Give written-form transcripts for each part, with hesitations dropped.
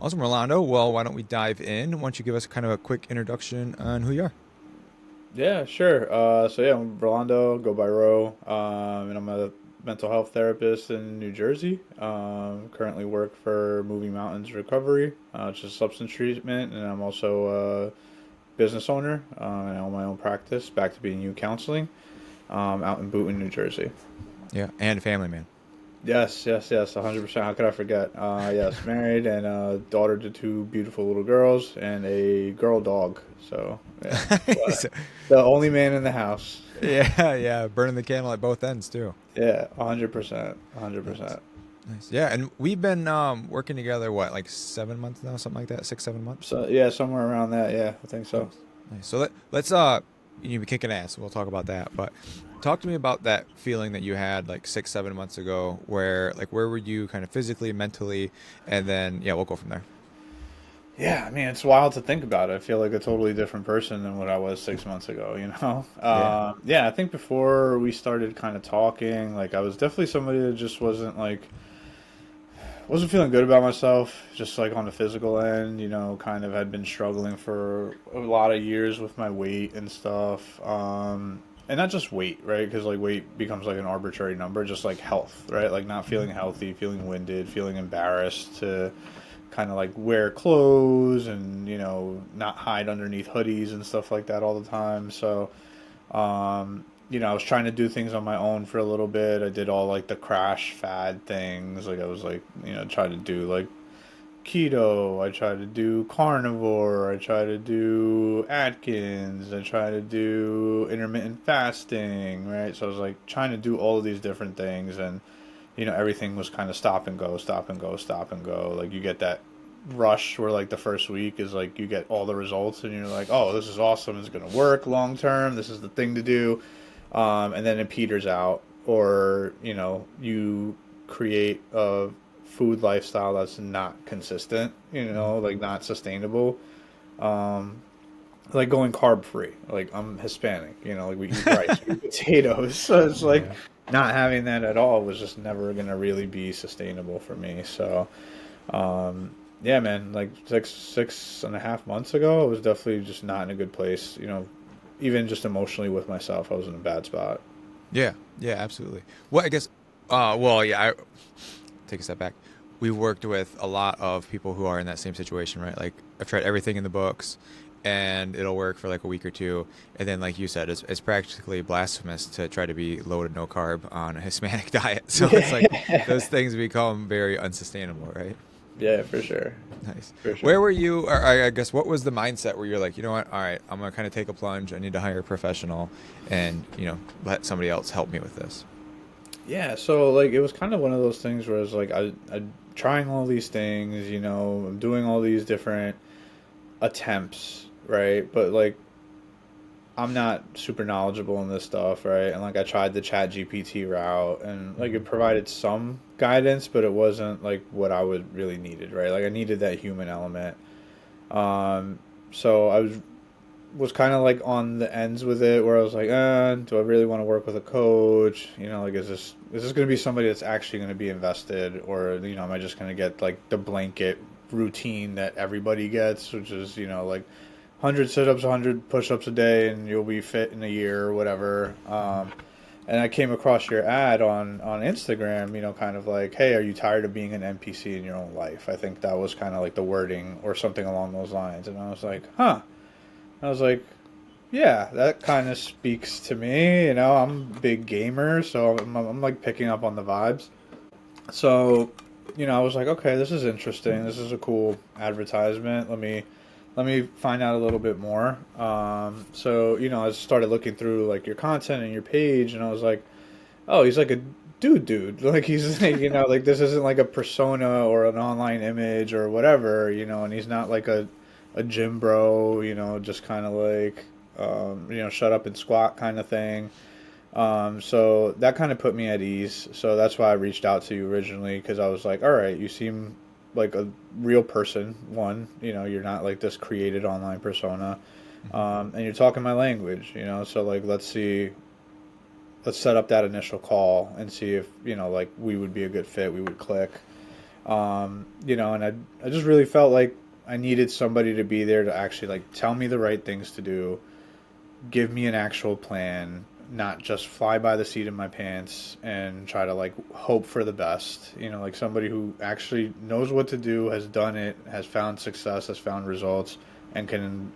Awesome, Rolando. Well, why don't we dive in? Why don't you give us kind of a quick introduction on who you are? Yeah, sure. I'm Rolando, go by Ro, and I'm a mental health therapist in New Jersey. Currently work for Moving Mountains Recovery, which is substance treatment, and I'm also a business owner, and I own my own practice, back to being you counseling, out in Boonton, New Jersey. Yeah, and family man. Yes, 100%. How could I forget? Yes, married and a daughter to two beautiful little girls and a girl dog. So, yeah, So- the only man in the house. yeah, yeah, burning the candle at both ends too. Yeah, 100%, Nice, 100%. nice. Yeah, and we've been working together what, like 7 months now, something like that, 6, 7 months. So, yeah, somewhere around that. Yeah, I think so. Nice, nice. So let's you be kicking ass. We'll talk about that. But talk to me about that feeling that you had like 6, 7 months ago, where were you kind of physically, mentally, and then yeah, we'll go from there. Yeah, I mean, it's wild to think about it. I feel like a totally different person than what I was 6 months ago, you know? Yeah. Yeah, I think before we started kind of talking, like, I was definitely somebody that just wasn't feeling good about myself, just like on the physical end, kind of had been struggling for a lot of years with my weight and stuff. And not just weight, right? Because like weight becomes like an arbitrary number, just like health, right? Like not feeling healthy, feeling winded, feeling embarrassed to kind of like wear clothes and, not hide underneath hoodies and stuff like that all the time. So, I was trying to do things on my own for a little bit. I did all like the crash fad things. Like I was like, try to do like keto. I tried to do carnivore. I tried to do Atkins. I tried to do intermittent fasting, right? So I was like trying to do all of these different things and everything was kind of stop and go, stop and go, stop and go. Like you get that rush where like the first week is like you get all the results and you're like, oh, this is awesome. It's going to work long term. This is the thing to do. And then it peters out, or you create a food lifestyle that's not consistent, like not sustainable. Um, like going carb free. Like I'm Hispanic, like we eat rice, we eat potatoes. So it's like Yeah. not having that at all was just never gonna really be sustainable for me. So yeah, man, like six and a half months ago, I was definitely just not in a good place. Even just emotionally with myself, I was in a bad spot. Yeah, yeah, absolutely. Well, I guess, well, yeah, I take a step back. We worked with a lot of people who are in that same situation, right? Like, I've tried everything in the books, and it'll work for like a week or two, and then, like you said, it's practically blasphemous to try to be low to no carb on a Hispanic diet. So it's like Yeah, those things become very unsustainable, right? yeah, for sure, Nice. for sure. Where were you, or I guess, what was the mindset where you're like, you know what, all right, I'm gonna kind of take a plunge. I need to hire a professional, and let somebody else help me with this. Yeah, so like it was kind of one of those things where it's like I trying all these things, I'm doing all these different attempts, right? But like I'm not super knowledgeable in this stuff, right? And like I tried the Chat GPT route and like it Hmm. provided some guidance, but it wasn't like what I would really needed, right? Like I needed that human element. Um, so I was kind of like on the ends with it where I was like, do I really want to work with a coach? Like is this going to be somebody that's actually going to be invested, or am I just going to get like the blanket routine that everybody gets, which is like 100 sit-ups, 100 push-ups a day, and you'll be fit in a year or whatever. And I came across your ad on Instagram, kind of like, hey, are you tired of being an NPC in your own life? I think that was kind of like the wording or something along those lines. And I was like, huh. I was like, yeah, that kind of speaks to me. I'm a big gamer, so I'm like picking up on the vibes. So, I was like, okay, this is interesting. This is a cool advertisement. Let me find out a little bit more. So, I started looking through like your content and your page, and I was like, oh, he's like a dude. Like he's like, like this isn't like a persona or an online image or whatever, and he's not like a gym bro, just kind of like shut up and squat kind of thing. So that kind of put me at ease. So that's why I reached out to you originally, because I was like, all right, you seem like a real person. One, you're not like this created online persona, Hmm. and you're talking my language. So like let's set up that initial call and see if like we would be a good fit, we would click. And I just really felt like I needed somebody to be there to actually like tell me the right things to do, give me an actual plan, not just fly by the seat of my pants and try to like hope for the best. Like somebody who actually knows what to do, has done it, has found success, has found results, and can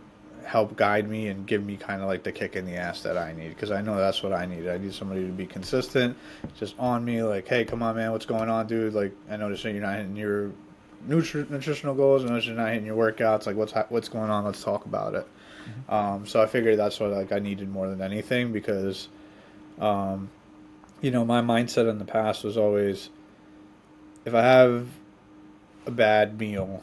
help guide me and give me kind of like the kick in the ass that I need, because I know that's what I need. I need somebody to be consistent, just on me, like, hey, come on, man, what's going on, dude? Like, I noticed that you're not hitting your nutritional goals, and you're not hitting your workouts. Like, what's going on? Let's talk about it. Hmm. So I figured that's what like I needed more than anything, because um, my mindset in the past was always, if I have a bad meal,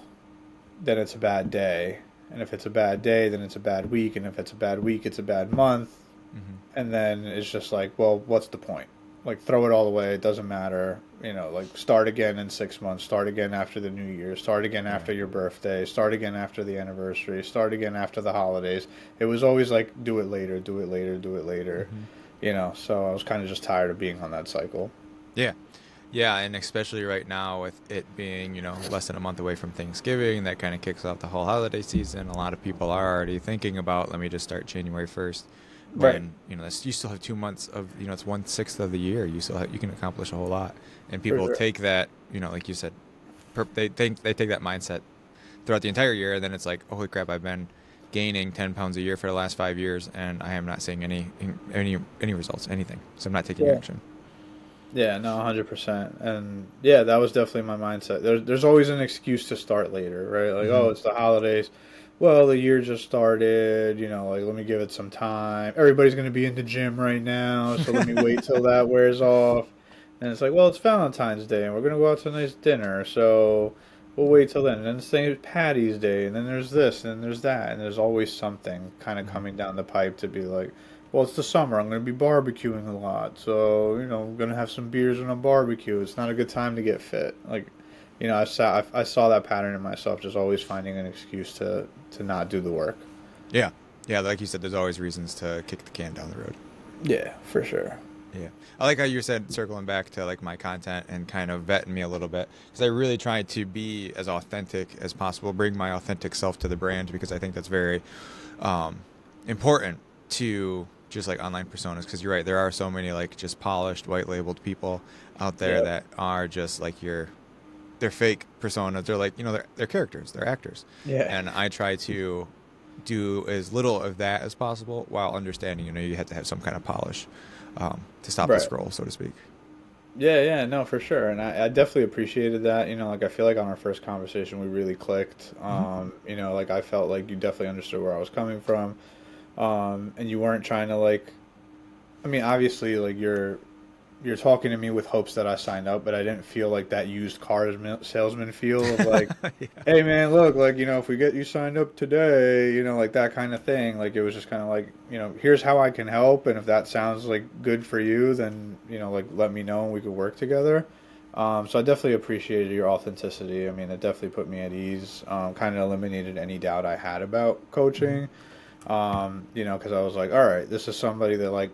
then it's a bad day. And if it's a bad day, then it's a bad week. And if it's a bad week, it's a bad month. Hmm. And then it's just like, well, what's the point? Like, throw it all away. It doesn't matter. Like, start again in 6 months. Start again after the new year. Start again Yeah. after your birthday. Start again after the anniversary. Start again after the holidays. It was always like, do it later, do it later, do it later. Hmm. So I was kind of just tired of being on that cycle. Yeah. Yeah, and especially right now with it being, less than a month away from Thanksgiving, that kind of kicks off the whole holiday season. A lot of people are already thinking about, let me just start January 1st, Right. when, you still have 2 months of, it's 1/6 of the year. You can accomplish a whole lot. And For people sure. take that, like you said, they take that mindset throughout the entire year, and then it's like, oh, holy crap, I've been gaining 10 pounds a year for the last 5 years, and I am not seeing any results, anything. So I'm not taking Yeah. action. Yeah, no, 100%. And yeah, that was definitely my mindset. There's always an excuse to start later, right? Like, Hmm. oh, it's the holidays. Well, the year just started, like, let me give it some time. Everybody's going to be in the gym right now, so let me wait till that wears off. And it's like, well, it's Valentine's Day, and we're going to go out to a nice dinner, so we'll wait till then. And then it's St. Patty's Day, and then there's this, and then there's that, and there's always something kind of Hmm. coming down the pipe to be like, well, it's the summer. I'm going to be barbecuing a lot. So, I'm going to have some beers and a barbecue. It's not a good time to get fit. Like, I saw that pattern in myself, just always finding an excuse to not do the work. Yeah. Yeah, like you said, there's always reasons to kick the can down the road. Yeah, for sure. Yeah. I like how you said, circling back to like my content and kind of vetting me a little bit, because I really try to be as authentic as possible, bring my authentic self to the brand, because I think that's very um, important to just like online personas. Because you're right, there are so many like just polished, white labeled people out there Yep. that are just like they're fake personas. They're like, they're characters, they're actors. Yeah. And I try to do as little of that as possible while understanding, you have to have some kind of polish to stop the Right. scroll, so to speak. Yeah, yeah, no, for sure. And I definitely appreciated that. Like, I feel like on our first conversation, we really clicked. Hmm. Like, I felt like you definitely understood where I was coming from. And you weren't trying to, like, I mean, obviously, like, you're talking to me with hopes that I signed up, but I didn't feel like that used car salesman feel of like, Yeah. hey man, look, like, if we get you signed up today, like that kind of thing. Like, it was just kind of like, here's how I can help, and if that sounds like good for you, then like, let me know and we could work together. So I definitely appreciated your authenticity. I mean, it definitely put me at ease. Kind of eliminated any doubt I had about Hmm. coaching. Because I was like, all right, this is somebody that like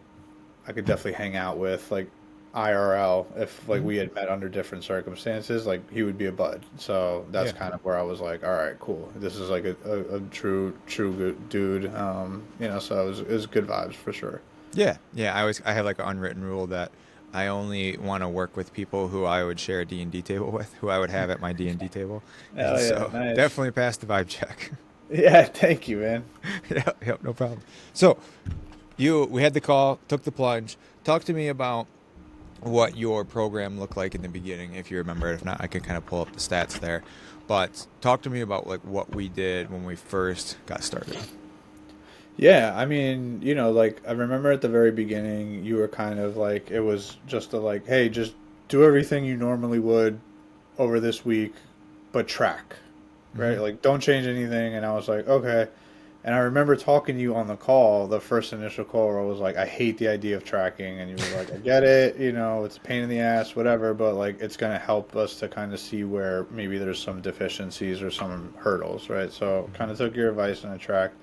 I could definitely hang out with, like IRL. If like Hmm. we had met under different circumstances, like he would be a bud. So that's Yeah. kind of where I was like, all right, cool. This is like a true good dude. So it was good vibes for sure. Yeah. Yeah. I have like an unwritten rule that I only want to work with people who I would share a D&D table with, who I would have at my D&D table. And Oh yeah, so nice. definitely passed the vibe check. Yeah, thank you, man. Yep, yep, no problem. So we had the call, took the plunge. Talk to me about what your program looked like in the beginning, if you remember it. If not, I can kind of pull up the stats there. But talk to me about like what we did when we first got started. Yeah, I mean, like I remember at the very beginning, you were kind of like it was just a like, hey, just do everything you normally would over this week, but track, Hmm. right? Like, don't change anything. And I was like, okay. And I remember talking to you on the call, the first initial call, where I was like, I hate the idea of tracking. And you were like, I get it, it's a pain in the ass, whatever, but like, it's going to help us to kind of see where maybe there's some deficiencies or some hurdles, right? So, kind of took your advice and I tracked.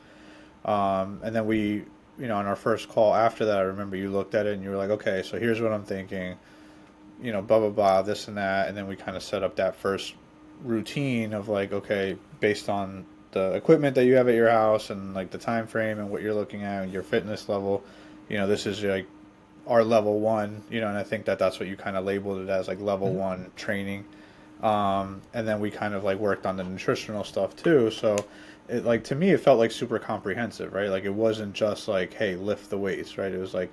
And then on our first call after that, I remember you looked at it and you were like, okay, so here's what I'm thinking, blah, blah, blah, this and that. And then we kind of set up that first routine of like, okay, based on the equipment that you have at your house and like the time frame and what you're looking at and your fitness level, this is like our level one, and I think that that's what you kind of labeled it as, like level Mhm. one training. And then we kind of like worked on the nutritional stuff too. So it, like, to me, it felt like super comprehensive, right? Like it wasn't just like, hey, lift the weights, right? It was like,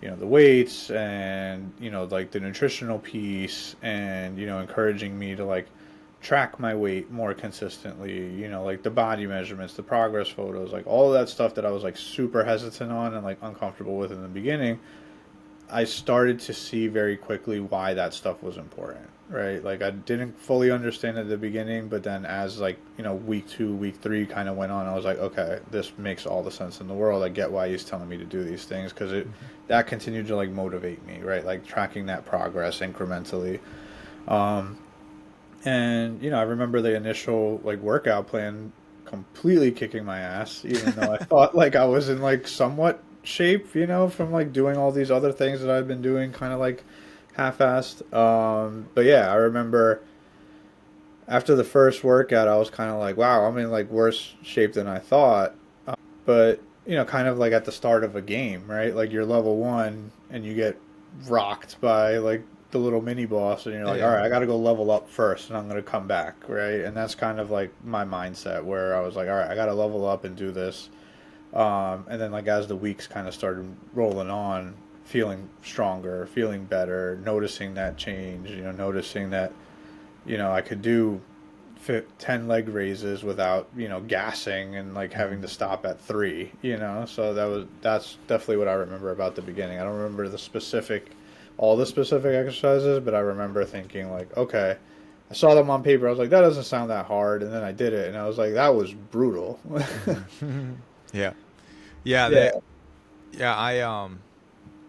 the weights and, like the nutritional piece and, encouraging me to like track my weight more consistently, like the body measurements, the progress photos, like all of that stuff that I was like super hesitant on and like uncomfortable with in the beginning. I started to see very quickly why that stuff was important, right? Like I didn't fully understand at the beginning, but then as like, week 2, week 3 kind of went on, I was like, okay, this makes all the sense in the world. I get why he's telling me to do these things because it Mhm. that continued to like motivate me, right? Like tracking that progress incrementally. Um, and I remember the initial like workout plan completely kicking my ass, even though I thought like I was in like somewhat shape, from like doing all these other things that I've been doing kind of like half-assed. But yeah, I remember after the first workout, I was kind of like, wow, I'm in like worse shape than I thought. But kind of like at the start of a game, right? Like you're level one and you get rocked by like the little mini boss, and you're like, all Yeah. right, I got to go level up first, and I'm gonna come back, right? And that's kind of like my mindset where I was like, all right, I got to level up and do this. And then like as the weeks kind of started rolling on, feeling stronger, feeling better, noticing that change, noticing that I could do 10 leg raises without gassing and like having Mhm. to stop at 3, so that's definitely what I remember about the beginning. I don't remember all the specific exercises, but I remember thinking like, okay, I saw them on paper, I was like, that doesn't sound that hard, and then I did it and I was like, that was brutal. Mhm. Yeah. Yeah. Yeah. Yeah.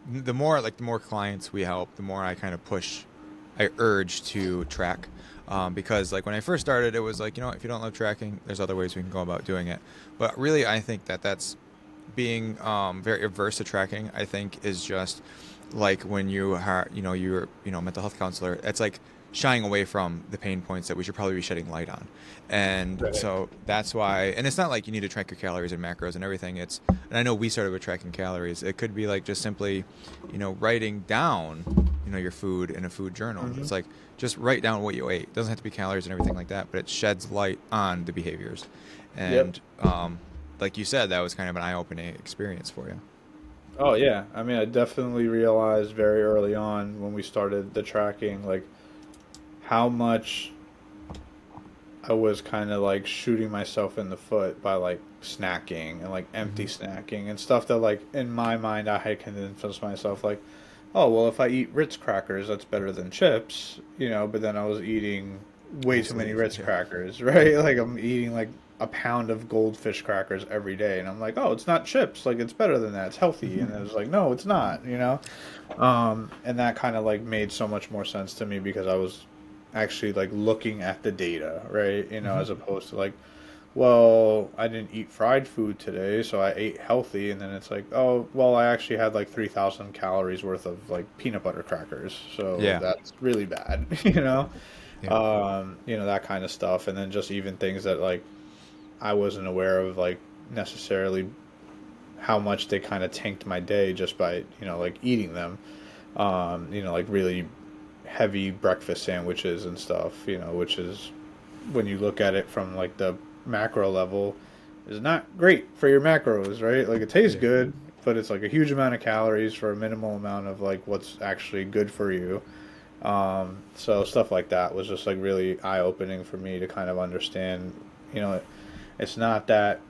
The more clients we help, the more I kind of I urge to track. Because like when I first started, it was like, if you don't love tracking, there's other ways we can go about doing it. But really, I think that that's being very averse to tracking. I think is just like when you're mental health counselor. It's like shying away from the pain points that we should probably be shedding light on. And Right. so that's why, and it's not like you need to track your calories and macros and everything. And I know we started with tracking calories. It could be like just simply, writing down, your food in a food journal. Hmm. It's like just write down what you ate. It doesn't have to be calories and everything like that, but it sheds light on the behaviors. Yep. And like you said, that was kind of an eye-opening experience for you. Oh yeah, I mean, I definitely realized very early on when we started the tracking, like how much I was kind of like shooting myself in the foot by like snacking and like empty Hmm. snacking and stuff that like in my mind I had convinced myself like, oh well, if I eat Ritz crackers that's better than chips, but then I was eating way Full too many sleeve, Ritz yeah. crackers, right? Like I'm eating like a pound of goldfish crackers every day and I'm like, oh, it's not chips, like it's better than that, it's healthy, and it was like, no, it's not. And that kind of like made so much more sense to me because I was actually like looking at the data, right? Hmm. As opposed to like, well, I didn't eat fried food today, so I ate healthy, and then it's like, oh, well, I actually had like 3,000 calories worth of like peanut butter crackers, so Yeah, that's really bad, yeah, that kind of stuff, and then just even things that like I wasn't aware of, like necessarily how much they kind of tanked my day just by like eating them, like really heavy breakfast sandwiches and stuff, which is when you look at it from like the macro level is not great for your macros, right? Like it tastes yeah, good, but it's like a huge amount of calories for a minimal amount of like what's actually good for you. So stuff like that was just like really eye opening for me to kind of understand, you know, it's not that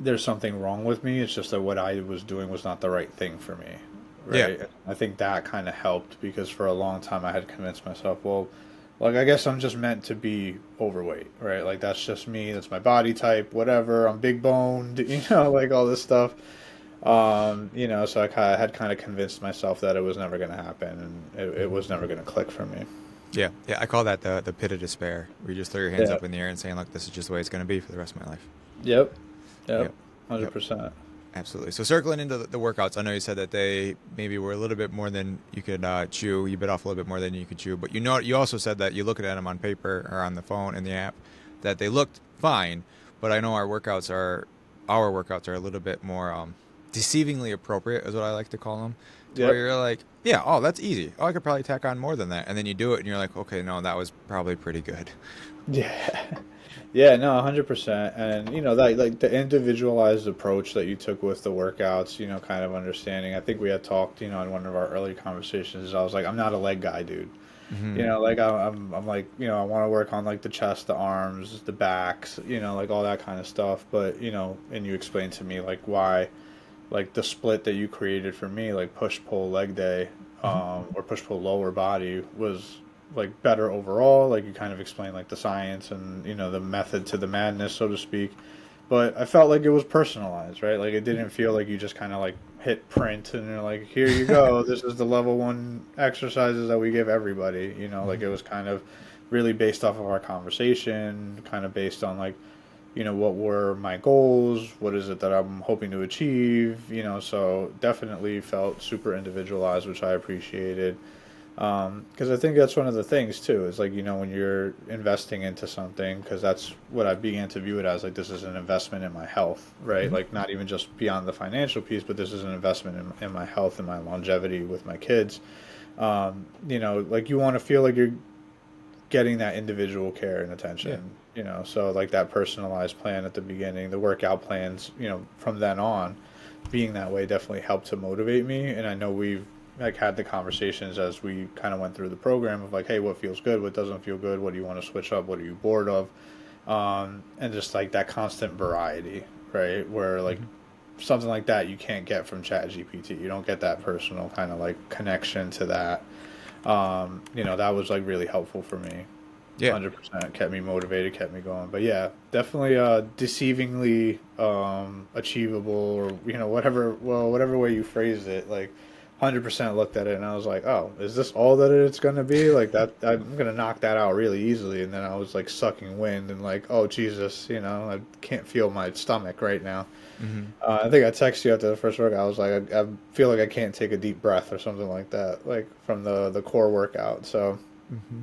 there's something wrong with me. It's just that what I was doing was not the right thing for me, yeah, right? I think that kind of helped because for a long time I had convinced myself, well, like I guess I'm just meant to be overweight, right? Like that's just me. That's my body type. Whatever. I'm big boned, like all this stuff. So I had kind of convinced myself that it was never going to happen, and it hmm was never going to click for me. yeah, yeah. I call that the pit of despair, where you just throw your hands Yeah. up in the air and saying, "Look, this is just the way it's going to be for the rest of my life." Yep. Yep. Yep, yep. 100%. Absolutely. So circling into the workouts, I know you said that they maybe were a little bit more than you could chew. You bit off a little bit more than you could chew. But you also said that you look at them on paper or on the phone in the app, that they looked fine. But I know our workouts are a little bit more deceivingly appropriate, is what I like to call them. To where Yep. you're like, yeah, oh, that's easy. Oh, I could probably tack on more than that, and then you do it, and you're like, okay, no, that was probably pretty good. Yeah. Yeah, no, 100%. And that like the individualized approach that you took with the workouts, kind of understanding. I think we had talked, in one of our early conversations. I was like, I'm not a leg guy, dude. Hmm. Like I'm like, I want to work on like the chest, the arms, the backs, like all that kind of stuff. But, and you explained to me like why like the split that you created for me, like push pull leg day, Hmm. or push pull lower body was like better overall. Like you kind of explained like the science and the method to the madness, so to speak. But I felt like it was personalized, right? Like it didn't feel like you just kind of like hit print and you're like, here you go. This is the level one exercises that we give everybody. Like it was kind of really based off of our conversation, kind of based on like what were my goals, what is it that I'm hoping to achieve, so definitely felt super individualized, which I appreciated. Because I think that's one of the things too, is like, when you're investing into something, because that's what I began to view it as, like, this is an investment in my health, right? Hmm. Like, not even just beyond the financial piece, but this is an investment in my health and my longevity with my kids. Like you want to feel like you're getting that individual care and Yeah. attention, so like that personalized plan at the beginning, the workout plans, from then on being that way definitely helped to motivate me. And I know we've like had the conversations as we kind of went through the program of like, hey, what feels good, what doesn't feel good, what do you want to switch up, what are you bored of, and just like that constant variety, right? Where like Hmm. something like that you can't get from chat gpt, you don't get that personal kind of like connection to that. That was like really helpful for me. Yeah. 100% kept me motivated, kept me going. But yeah, definitely deceivingly achievable, or whatever way you phrased it, like 100% looked at it and I was like, "Oh, is this all that it's going to be?" Like that I'm going to knock that out really easily. And then I was like sucking wind and like, "Oh, Jesus, I can't feel my stomach right now." Hmm. I think I texted you after the first workout. I was like, I feel like I can't take a deep breath or something like that, like from the core workout. So, Hmm.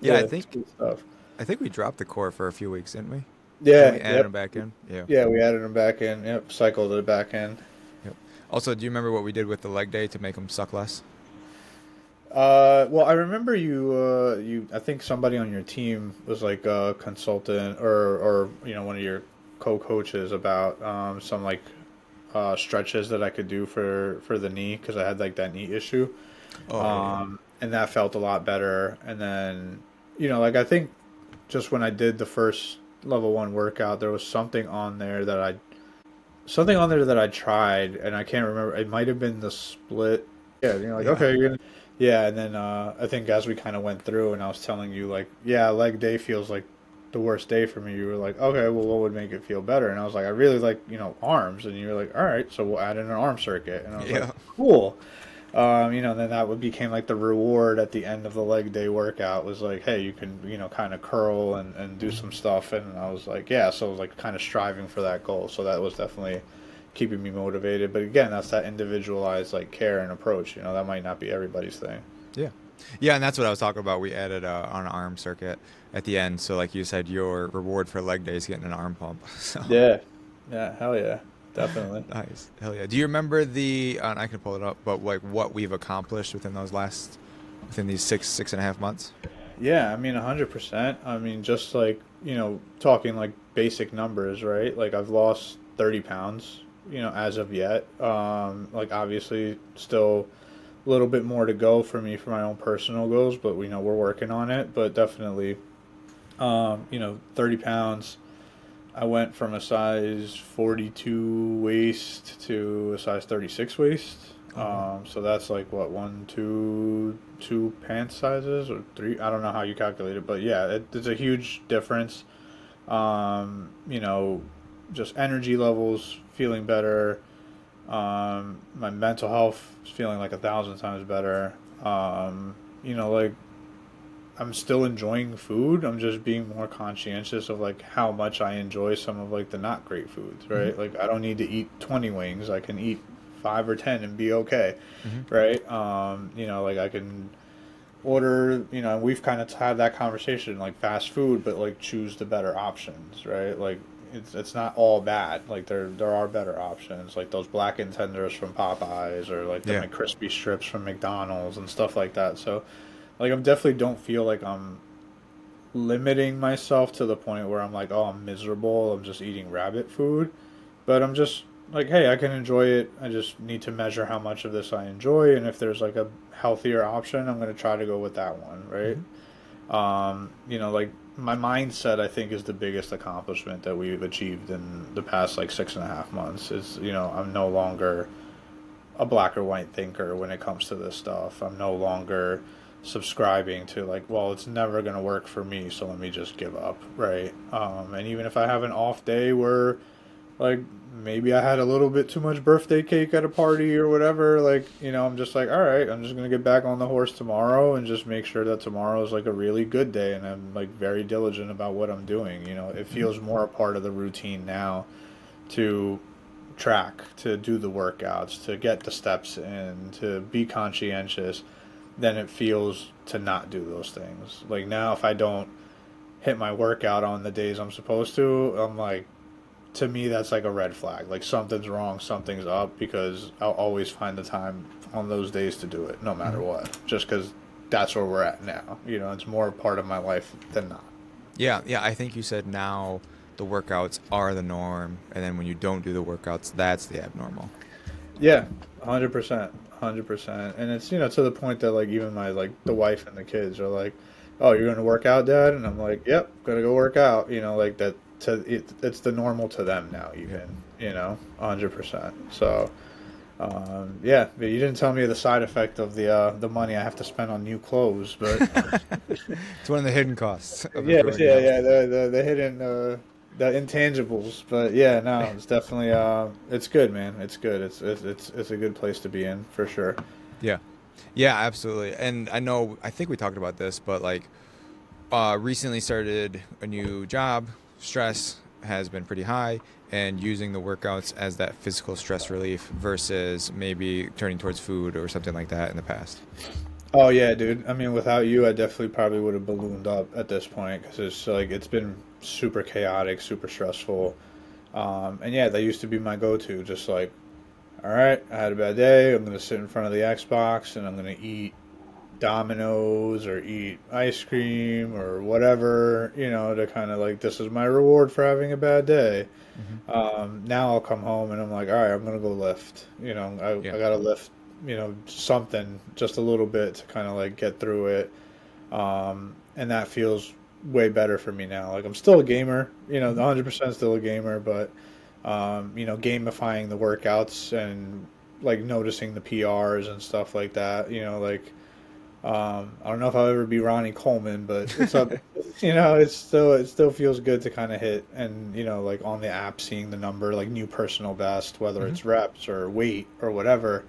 Yeah, yeah, it's good stuff. I think we dropped the core for a few weeks, didn't we? And we Yeah, added yep. them back in. Yeah. Yeah, we added them back in. Yep, cycled it back in. Yep. Also, do you remember what we did with the leg day to make them suck less? Well, I remember I think somebody on your team was like a consultant or one of your co-coaches about some like stretches that I could do for the knee because I had like that knee issue. Oh yeah, yeah. And that felt a lot better. And then, like I think just when I did the first level one workout, there was something on there that I tried, and I can't remember. It might have been the split. Yeah, like Yeah. okay, you're gonna. Yeah, and then I think as we kind of went through, and I was telling you like, yeah, leg day feels like the worst day for me. You were like, okay, well, what would make it feel better? And I was like, I really like arms, and you were like, all right, so we'll add in an arm circuit, and I was like, Yeah. cool. And then that would became like the reward at the end of the leg day workout was like, hey, you can, kind of curl and do some stuff. And I was like, yeah, so I was like kind of striving for that goal. So that was definitely keeping me motivated. But again, that's that individualized like care and approach. That might not be everybody's thing. Yeah. Yeah, and that's what I was talking about. We added an arm circuit at the end, so like you said, your reward for leg day is getting an arm pump. So Yeah. Yeah. Hell yeah. Definitely. nice, hell yeah. Do you remember and I can pull it up, but like what we've accomplished within these 6.5 months? Yeah. I mean, 100%. I mean, just like, talking like basic numbers, right? Like I've lost 30 pounds, as of yet. Like obviously still a little bit more to go for me for my own personal goals, but we know we're working on it. But definitely, 30 pounds. I went from a size 42 waist to a size 36 waist. Oh wow. So that's like what, one, two pant sizes or three. I don't know how you calculate it, but yeah, it's a huge difference. You know, just energy levels, feeling better. My mental health is feeling like 1,000 times better. Like I'm still enjoying food. I'm just being more conscientious of like how much I enjoy some of like the not great foods, Hmm. right? Like I don't need to eat 20 wings. I can eat 5 or 10 and be okay, Hmm. right? Like I can order, we've kind of had that conversation like fast food, but like choose the better options, right? Like it's not all bad. Like there are better options, like those blackened tenders from Popeyes or like the Yeah. McCrispy strips from McDonald's and stuff like that. So like I definitely don't feel like I'm limiting myself to the point where I'm like, oh, I'm miserable. I'm just eating rabbit food. But I'm just like, hey, I can enjoy it. I just need to measure how much of this I enjoy, and if there's like a healthier option, I'm gonna try to go with that one, right? Hmm. Like my mindset, I think, is the biggest accomplishment that we've achieved in the past like 6.5 months. Is I'm no longer a black or white thinker when it comes to this stuff. I'm no longer subscribing to like, well, it's never going to work for me, so let me just give up, right? And even if I have an off day where like maybe I had a little bit too much birthday cake at a party or whatever, like, I'm just like, all right, I'm just going to get back on the horse tomorrow and just make sure that tomorrow is like a really good day and I'm like very diligent about what I'm doing. It Hmm. feels more a part of the routine now to track, to do the workouts, to get the steps in, to be conscientious than it feels to not do those things. Like now, if I don't hit my workout on the days I'm supposed to, I'm like, to me, that's like a red flag. Like something's wrong, something's up, because I'll always find the time on those days to do it, no matter Hmm. what. Just because that's where we're at now. It's more a part of my life than not. Yeah, yeah. I think you said now the workouts are the norm, and then when you don't do the workouts, that's the abnormal. Yeah, 100%, 100%. And it's to the point that like even my like the wife and the kids are like, "Oh, you're going to work out, Dad?" And I'm like, "Yep, gonna go work out." Like that. It's the normal to them now, Yeah. even 100%. So, yeah, but you didn't tell me the side effect of the money I have to spend on new clothes, but It's one of the hidden costs of yeah, improving your yeah, health. yeah, the hidden the intangibles. But yeah, no, it's definitely it's good, man. It's good. It's a good place to be in for sure. Yeah. Yeah, absolutely. And I think we talked about this, but like recently started a new job. Stress has been pretty high, and using the workouts as that physical stress relief versus maybe turning towards food or something like that in the past. Oh yeah, dude. I mean, without you, I definitely probably would have ballooned up at this point because it's like it's been super chaotic, super stressful. And yeah, that used to be my go-to. Just like, all right, I had a bad day. I'm gonna sit in front of the Xbox and I'm gonna eat Domino's or eat ice cream or whatever, to kind of like this is my reward for having a bad day. Hmm. Now I'll come home and I'm like, all right, I'm gonna go lift. Yeah. I gotta lift, something just a little bit to kind of like get through it. And that feels way better for me now. Like I'm still a gamer, Hmm. 100% still a gamer, but gamifying the workouts and like noticing the PRs and stuff like that. I don't know if I'll ever be Ronnie Coleman, but it's up. It still feels good to kind of hit and like on the app seeing the number like new personal best, whether Hmm. it's reps or weight or whatever.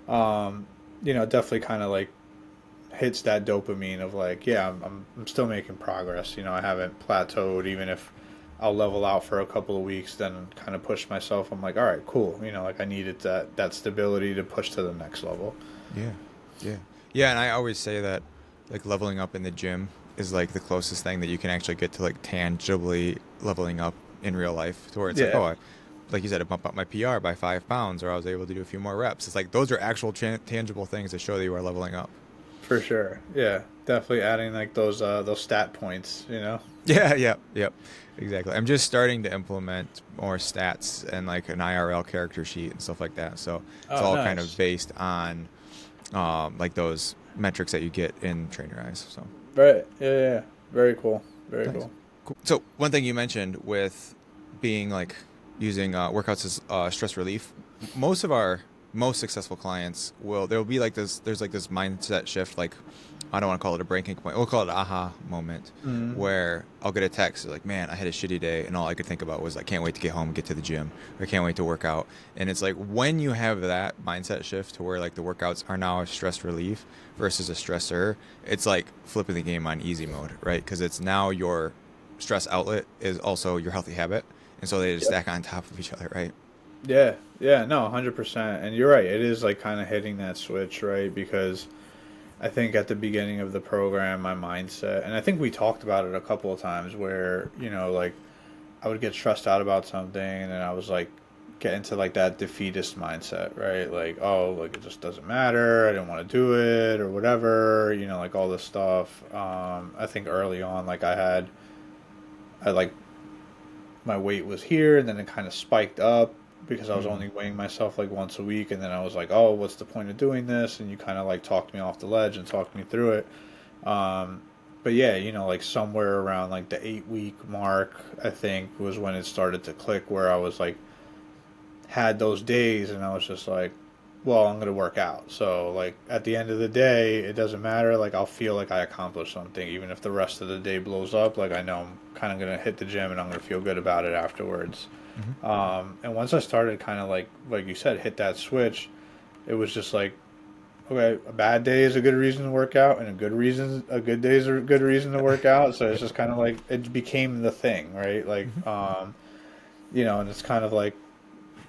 Um, definitely kind of like hits that dopamine of like, yeah, I'm still making progress. I haven't plateaued, even if I'll level out for a couple of weeks, then kind of push myself. I'm like, all right, cool. Like I needed that stability to push to the next level. Yeah. Yeah. Yeah, and I always say that like leveling up in the gym is like the closest thing that you can actually get to like tangibly leveling up in real life to where it's like, Yeah, oh, like you said, I bump up my PR by 5 pounds, or I was able to do a few more reps. It's like those are actual tangible things that show that you are leveling up. for sure. Yeah, definitely adding like those stat points. Yeah, yeah, yep, exactly. I'm just starting to implement more stats and like an IRL character sheet and stuff like that. So it's Oh, all kind of nice. based on like those metrics that you get in Trainer Eyes. So Right. Yeah, yeah, yeah. Very cool. Very nice. cool. Cool. So one thing you mentioned with being like using workouts as stress relief, most of our most successful clients will there'll be like this there's like this mindset shift like I don't want to call it a breaking point. We'll call it an aha moment Mm. where I'll get a text like, man, I had a shitty day. And all I could think about was, I can't wait to get home and get to the gym, or I can't wait to work out. And it's like, when you have that mindset shift to where like the workouts are now a stress relief versus a stressor, it's like flipping the game on easy mode, right? Because it's now your stress outlet is also your healthy habit. And so they just Yep. stack on top of each other, right? Yeah, yeah, no, 100%. And you're right. It is like kind of hitting that switch, right? Because I think at the beginning of the program, my mindset, and I think we talked about it a couple of times where, like I would get stressed out about something and then I was like, get into like that defeatist mindset, right? Like, oh, like it just doesn't matter. I didn't want to do it or whatever, like all this stuff. I think early on, like I like my weight was here and then it kind of spiked up because I was Mm-hmm. only weighing myself like once a week. And then I was like, oh, what's the point of doing this? And you kind of like talked me off the ledge and talked me through it. Um, but yeah, like somewhere around like the 8 week mark, I think was when it started to click where I was like, had those days and I was just like, well, I'm going to work out. So like at the end of the day, it doesn't matter. Like I'll feel like I accomplished something, even if the rest of the day blows up. Like I know I'm kind of going to hit the gym and I'm going to feel good about it afterwards. Mm-hmm. And once I started kind of like you said, hit that switch, it was just like, okay, a bad day is a good reason to work out, and a good day is a good reason to work out. So it's Yep. just kind of like it became the thing, right? Like, Mm-hmm. and it's kind of like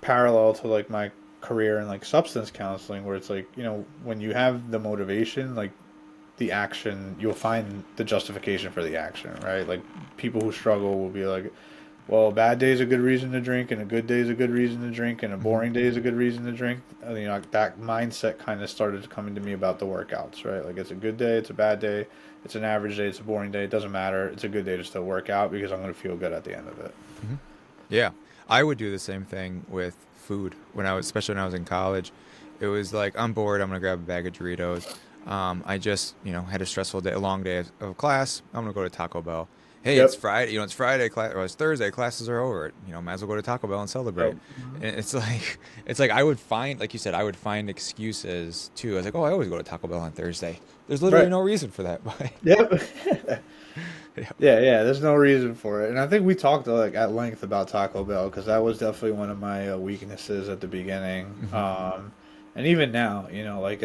parallel to like my career in like substance counseling, where it's like, when you have the motivation, like the action, you'll find the justification for the action, right? Like people who struggle will be like, well, a bad day is a good reason to drink, and a good day is a good reason to drink, and a Mm-hmm. boring day is a good reason to drink. That mindset kind of started coming to me about the workouts, right? Like it's a good day, it's a bad day, it's an average day, it's a boring day. It doesn't matter. It's a good day to still work out because I'm going to feel good at the end of it. Mm-hmm. Yeah, I would do the same thing with food especially when I was in college. It was like, I'm bored. I'm gonna grab a bag of Doritos. I just, had a stressful day, a long day of class. I'm gonna go to Taco Bell. Hey, it's Yep. Friday. It's Friday, class, or it's Thursday. Classes are over. Might as well go to Taco Bell and celebrate. Yep. Mhm. And it's like, it's like I would find, like you said, I would find excuses too. I was like, oh, I always go to Taco Bell on Thursday. There's literally Right. no reason for that, but Yep. yeah. Yeah, yeah. There's no reason for it, and I think we talked like at length about Taco Bell because that was definitely one of my weaknesses at the beginning. Hmm. And even now, like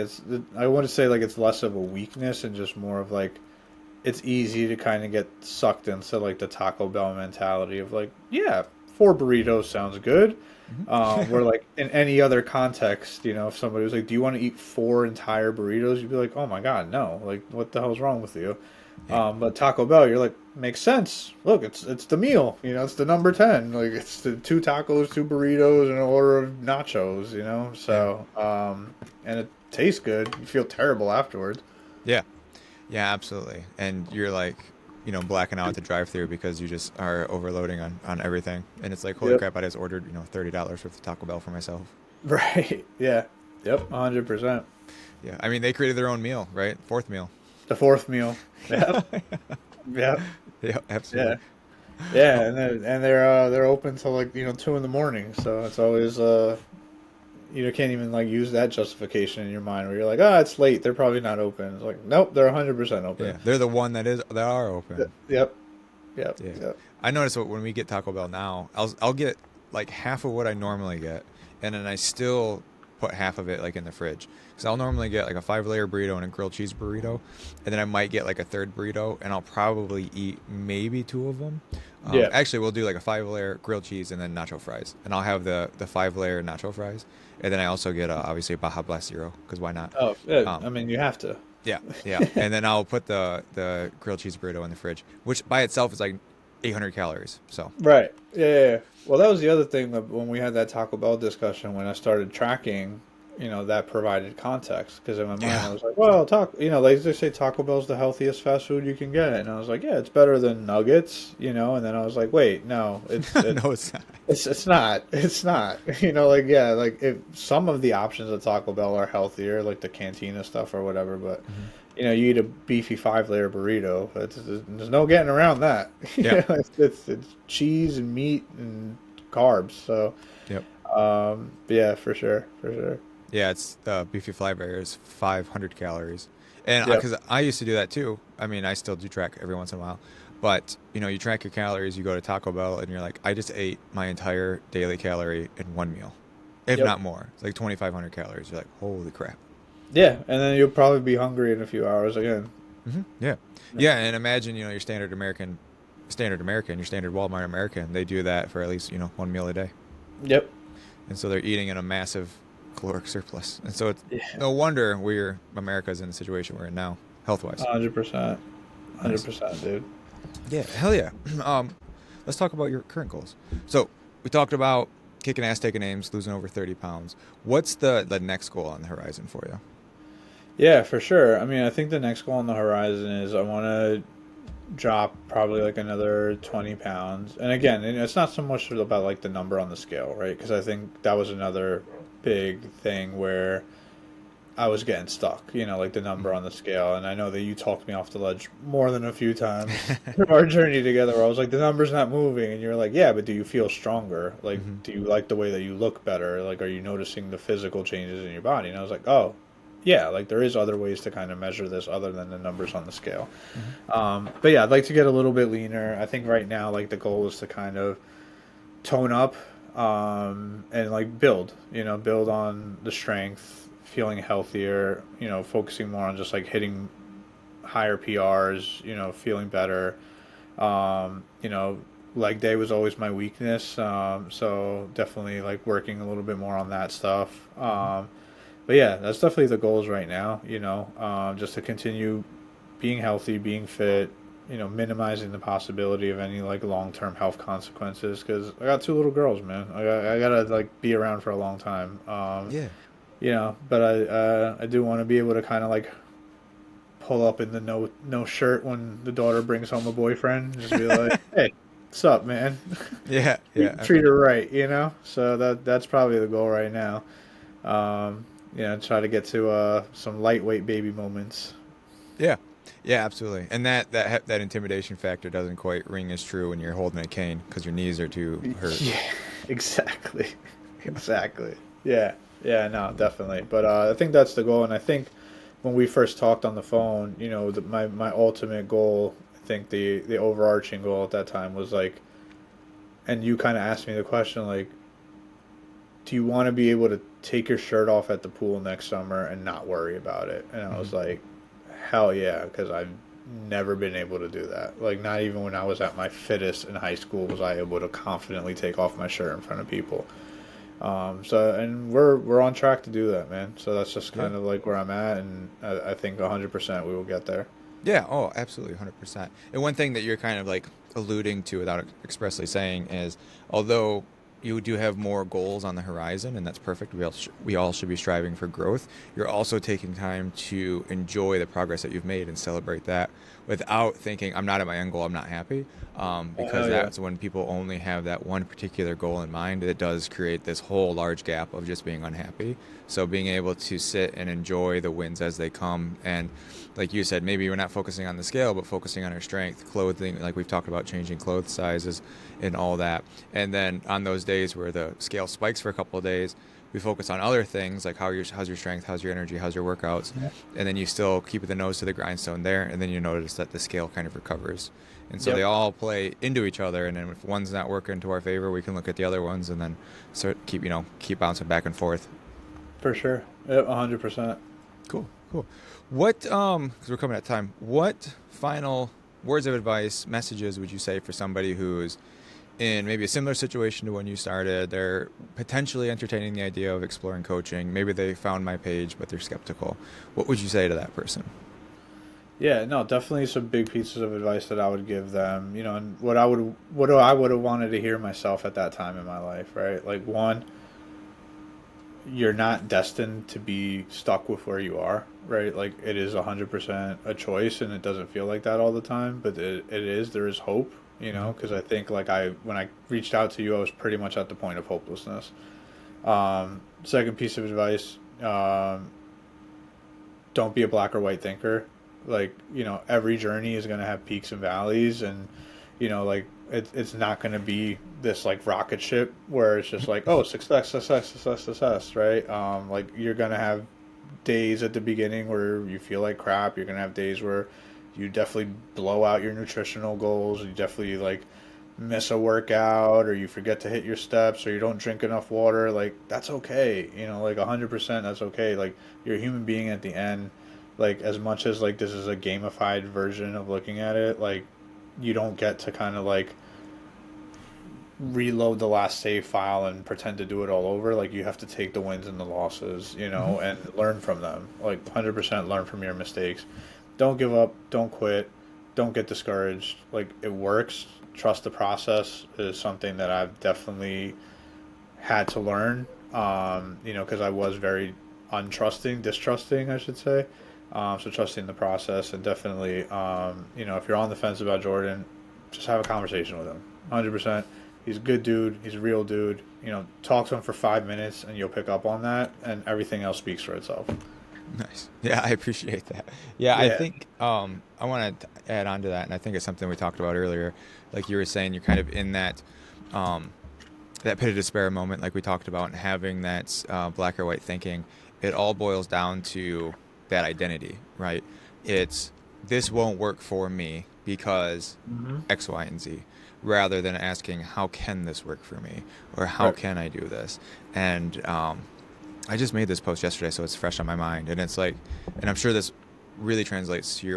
I want to say like it's less of a weakness and just more of like it's easy to kind of get sucked into like the Taco Bell mentality of like, yeah, 4 burritos sounds good. Where Hmm. like in any other context, if somebody was like, "Do you want to eat 4 entire burritos?" You'd be like, "Oh my God, no! Like, what the hell's wrong with you?" Yeah. But Taco Bell, you're like, makes sense. Look, it's the meal. It's the number 10. Like it's the 2 tacos, 2 burritos, and an order of nachos. Yeah. So and it tastes good. You feel terrible afterwards. Yeah. Yeah, absolutely. And you're like, blacking out at the drive-through because you just are overloading on everything. And it's like, holy Yep. crap, I just ordered, $30 worth of Taco Bell for myself. Right. Yeah. Yep. 100%. Yeah. I mean, they created their own meal, right? Fourth meal. The fourth meal. Yep. Yep. Yeah, Yeah. absolutely. Yeah, Oh, and they're open till like 2 in the morning, so it's always you can't even like use that justification in your mind where you're like, ah, it's late, they're probably not open. It's like, nope, they're 100% open. yeah. They're the one that are open. Yep, yep, Yeah. yep. I notice when we get Taco Bell now, I'll get like half of what I normally get, and then I still put half of it like in the fridge. Because I'll normally get like a 5 layer burrito and a grilled cheese burrito, and then I might get like a third burrito, and I'll probably eat maybe two of them. Yeah. Actually, we'll do like a 5 layer grilled cheese and then nacho fries, and I'll have the 5 layer nacho fries, and then I also get obviously Baja Blast Zero because why not? Oh, yeah. Um, I mean, you have to. yeah, yeah, and then I'll put the grilled cheese burrito in the fridge, which by itself is like 800 calories. So Right. Yeah, yeah, yeah. Well, that was the other thing that when we had that Taco Bell discussion when I started tracking, that provided context because in my mind yeah, I was like, well, they say Taco Bell's the healthiest fast food you can get, and I was like, yeah, it's better than nuggets, and then I was like, wait, no, no, it's not. it's not. It's not. Like yeah, like if some of the options at Taco Bell are healthier, like the cantina stuff or whatever, but Hmm. you eat a beefy 5 layer burrito. There's no getting around that. Yeah, It's cheese and meat and carbs. So, yep, but yeah, for sure, for sure. yeah. It's beefy fly bear is 500 calories, And Yep. because I used to do that too. I mean, I still do track every once in a while. But, you track your calories, you go to Taco Bell, and you're like, I just ate my entire daily calorie in one meal, if Yep. not more. It's like 2,500 calories. You're like, holy crap. Yeah, and then you'll probably be hungry in a few hours again. Yeah. Yeah. Yeah. And imagine, your standard American, your standard Walmart American, they do that for at least, one meal a day. Yep. And so they're eating in a massive caloric surplus. And so it's Yeah. no wonder America's in the situation we're in now, health wise. 100%. Nice. 100%, dude. Yeah, hell yeah. Let's talk about your current goals. So we talked about kicking ass, taking names, losing over 30 pounds. What's the next goal on the horizon for you? Yeah, for sure. I mean, I think the next goal on the horizon is I want to drop probably like another 20 pounds. And again, it's not so much about like the number on the scale, right? Because I think that was another big thing where I was getting stuck, like the number on the scale. And I know that you talked me off the ledge more than a few times through our journey together where I was like, the number's not moving. And you're like, yeah, but do you feel stronger? Like, Mm-hmm. do you like the way that you look better? Like, are you noticing the physical changes in your body? And I was like, oh, yeah, like there is other ways to kind of measure this other than the numbers on the scale. Mm-hmm. But yeah, I'd like to get a little bit leaner. I think right now, like the goal is to kind of tone up and like build on the strength, feeling healthier, focusing more on just like hitting higher PRs, feeling better. Leg day was always my weakness. So definitely like working a little bit more on that stuff. But yeah, that's definitely the goals right now, just to continue being healthy, being fit, minimizing the possibility of any like long-term health consequences because I got two little girls, man. I gotta like be around for a long time. Yeah. But I do want to be able to kind of like pull up in the no shirt when the daughter brings home a boyfriend, just be like, hey, what's up, man? Yeah. Yeah. treat her right, So that's probably the goal right now. Try to get to some lightweight baby moments. Yeah. Yeah, absolutely. And that intimidation factor doesn't quite ring as true when you're holding a cane because your knees are too hurt. Yeah, exactly. Exactly. Yeah. Yeah, no, definitely. But I think that's the goal. And I think when we first talked on the phone, my ultimate goal, I think the overarching goal at that time was like, and you kind of asked me the question, like, do you want to be able to take your shirt off at the pool next summer and not worry about it? And I was Hmm. like, hell yeah, because I've never been able to do that. Like, not even when I was at my fittest in high school was I able to confidently take off my shirt in front of people. And we're on track to do that, man. So that's just Yeah. kind of like where I'm at, and I think 100% we will get there. Yeah. Oh, absolutely. 100%. And one thing that you're kind of like alluding to without expressly saying is, although you do have more goals on the horizon, and that's perfect. We all should be striving for growth. You're also taking time to enjoy the progress that you've made and celebrate that without thinking, I'm not at my end goal, I'm not happy. Oh, Because hell yeah. that's when people only have that one particular goal in mind. It does create this whole large gap of just being unhappy. So being able to sit and enjoy the wins as they come, and like you said, maybe we're not focusing on the scale, but focusing on our strength, clothing, like we've talked about changing clothes sizes and all that. And then on those days where the scale spikes for a couple of days, we focus on other things like how's your strength, how's your energy, how's your workouts, Yeah. and then you still keep the nose to the grindstone there, and then you notice that the scale kind of recovers. And so they Yep. all play into each other, and then if one's not working to our favor, we can look at the other ones and then keep bouncing back and forth. For sure. Yep, 100%. Cool, cool. What because we're coming at time. What final words of advice, messages would you say for somebody who's in maybe a similar situation to when you started? They're potentially entertaining the idea of exploring coaching. Maybe they found my page, but they're skeptical. What would you say to that person? Yeah, no, definitely some big pieces of advice that I would give them, and what I would have wanted to hear myself at that time in my life, right? Like one, you're not destined to be stuck with where you are, right? Like it is 100% a choice and it doesn't feel like that all the time, but it is, there is hope, Hmm. because I think like when I reached out to you, I was pretty much at the point of hopelessness. Second piece of advice, don't be a black or white thinker. Like, every journey is going to have peaks and valleys, and, like it's not going to be this like rocket ship where it's just like, oh, success, success, success, success, right? Like you're going to have days at the beginning where you feel like crap. You're gonna have days where you definitely blow out your nutritional goals. You definitely like miss a workout, or you forget to hit your steps, or you don't drink enough water. Like that's okay. You know, like 100% that's okay. Like you're a human being at the end. Like as much as like this is a gamified version of looking at it, like you don't get to kind of like reload the last save file and pretend to do it all over. Like you have to take the wins and the losses, you Hmm. know, and learn from them. Like 100% learn from your mistakes. Don't give up. Don't quit. Don't get discouraged. Like it works. Trust the process is something that I've definitely had to learn. You know, because I was very distrusting, I should say. So trusting the process and definitely, you know, if you're on the fence about Jordan, just have a conversation with him. 100%. He's a good dude. He's a real dude. You know, talk to him for 5 minutes and you'll pick up on that, and everything else speaks for itself. Nice. Yeah, I appreciate that. Yeah, I Yeah. think I want to add on to that, and I think it's something we talked about earlier. Like you were saying, you're kind of in um, that pit of despair moment, like we talked about, and having that black or white thinking. It all boils down to that identity, right? It's this won't work for me because Hmm. X, Y, and Z, rather than asking how can this work for me, or how Right. can I do this, and I just made this post yesterday, so it's fresh on my mind, and it's like, and I'm sure this really translates to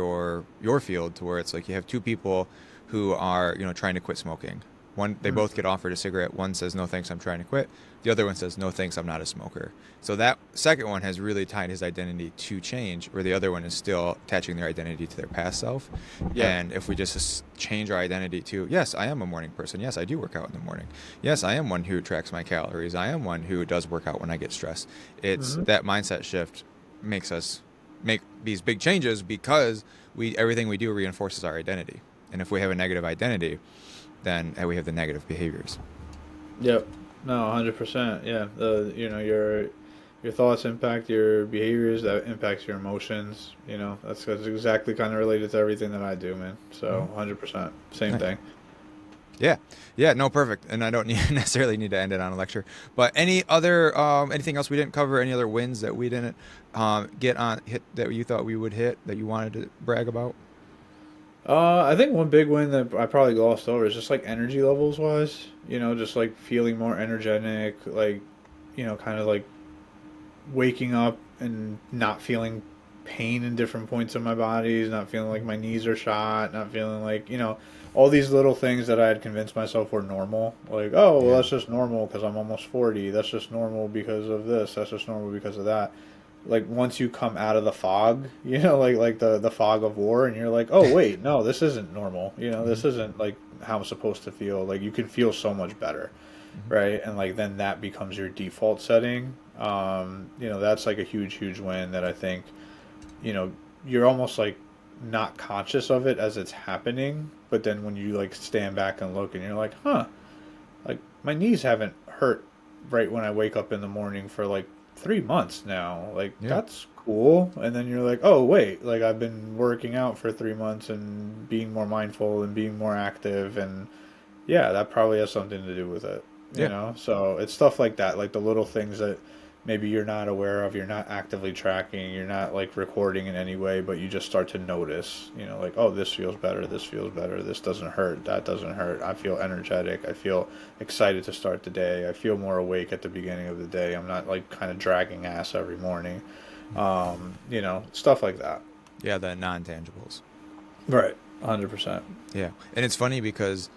your field, to where it's like you have two people who are trying to quit smoking. One, they both get Hmm. offered a cigarette. One says no thanks, I'm trying to quit. The other one says no thanks, I'm not a smoker. So that second one has really tied his identity to change, where the other one is still attaching their identity to their past self. Yep. And if we just change our identity to, yes, I am a morning person. Yes, I do work out in the morning. Yes, I am one who tracks my calories. I am one who does work out when I get stressed. It's Hmm. that mindset shift makes us make these big changes, because we everything we do reinforces our identity. And if we have a negative identity, then we have the negative behaviors. Yep. No, 100%. Yeah. You know, your thoughts impact your behaviors. That impacts your emotions. You know, that's exactly kind of related to everything that I do, man. Mm-hmm. So 100%. Same Nice. thing. Yeah, yeah, no, perfect. And I don't necessarily need to end it on a lecture. But anything else we didn't cover? Any other wins that we didn't get on hit that you thought we would hit that you wanted to brag about? I think one big win that I probably glossed over is just like energy levels wise. You know, just like feeling more energetic, like, you know, kind of like waking up and not feeling pain in different points of my body, not feeling like my knees are shot, not feeling like, you know, all these little things that I had convinced myself were normal. Like, oh, well, Yeah. that's just normal because I'm almost 40. That's just normal because of this. That's just normal because of that. Like once you come out of the fog, you know, like the fog of war, and you're like, oh wait, no, this isn't normal. You know, Hmm. this isn't like how I'm supposed to feel. Like you can feel so much better, Hmm. right? And like then that becomes your default setting. You know, that's like a huge win that I think, you know, you're almost like not conscious of it as it's happening, but then when you like stand back and look and you're like, huh, like my knees haven't hurt right when I wake up in the morning for like 3 months now. Like Yeah. that's cool. And then you're like, oh wait, like I've been working out for 3 months and being more mindful and being more active, and yeah, that probably has something to do with it. You Yeah. know, so it's stuff like that, like the little things that maybe you're not aware of, you're not actively tracking, you're not like recording in any way, but you just start to notice, you know, like, oh, this feels better, this doesn't hurt, that doesn't hurt. I feel energetic. I feel excited to start the day. I feel more awake at the beginning of the day. I'm not like kind of dragging ass every morning. You know, stuff like that. Yeah, the non-tangibles. Right. 100%. Yeah. And it's funny because,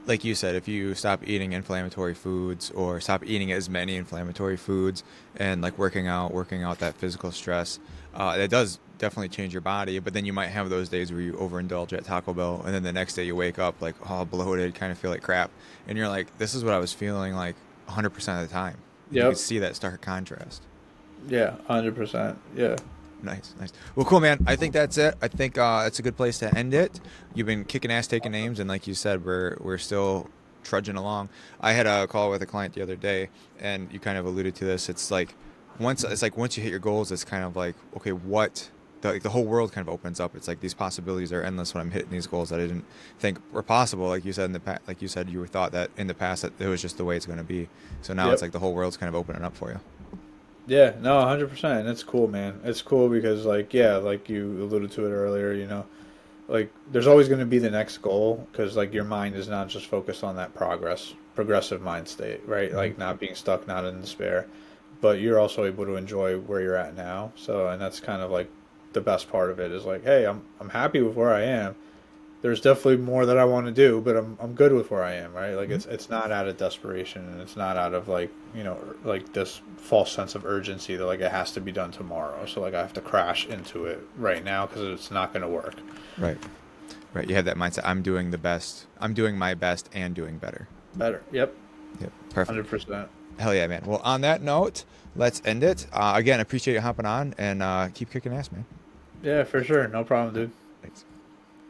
like you said, if you stop eating inflammatory foods, or stop eating as many inflammatory foods, and like working out that physical stress, that does definitely change your body. But then you might have those days where you overindulge at Taco Bell, and then the next day you wake up like all bloated, kind of feel like crap, and you're like, this is what I was feeling like 100% of the time, and you could Yep. see that stark contrast. Yeah. 100%. Yeah. Nice, nice. Well, cool, man. I think that's it. I think it's a good place to end it. You've been kicking ass, taking names, and like you said, we're still trudging along. I had a call with a client the other day, and you kind of alluded to this. Once you hit your goals, it's kind of like, okay, the whole world kind of opens up. It's like these possibilities are endless when I'm hitting these goals that I didn't think were possible. Like you said in the past, like you said, thought that in the past that it was just the way it's going to be. So now it's Yep. like the whole world's kind of opening up for you. Yeah, no, 100%. And it's cool, man. It's cool because, like, yeah, like you alluded to it earlier, like there's always going to be the next goal because, like, your mind is not just focused on that progressive mind state, right? Hmm. Like, not being stuck, not in despair, but you're also able to enjoy where you're at now. So, and that's kind of like the best part of it is like, hey, I'm happy with where I am. There's definitely more that I want to do, but I'm good with where I am, right? Like Hmm. it's not out of desperation and it's not out of like, like this false sense of urgency that like it has to be done tomorrow. So like I have to crash into it right now because it's not going to work. Right. Right. You have that mindset. I'm doing the best. I'm doing my best and doing better. Better. Yep. Yep. Perfect. 100%. Hell yeah, man. Well, on that note, let's end it. Again, appreciate you hopping on and keep kicking ass, man. Yeah, for sure. No problem, dude. Thanks.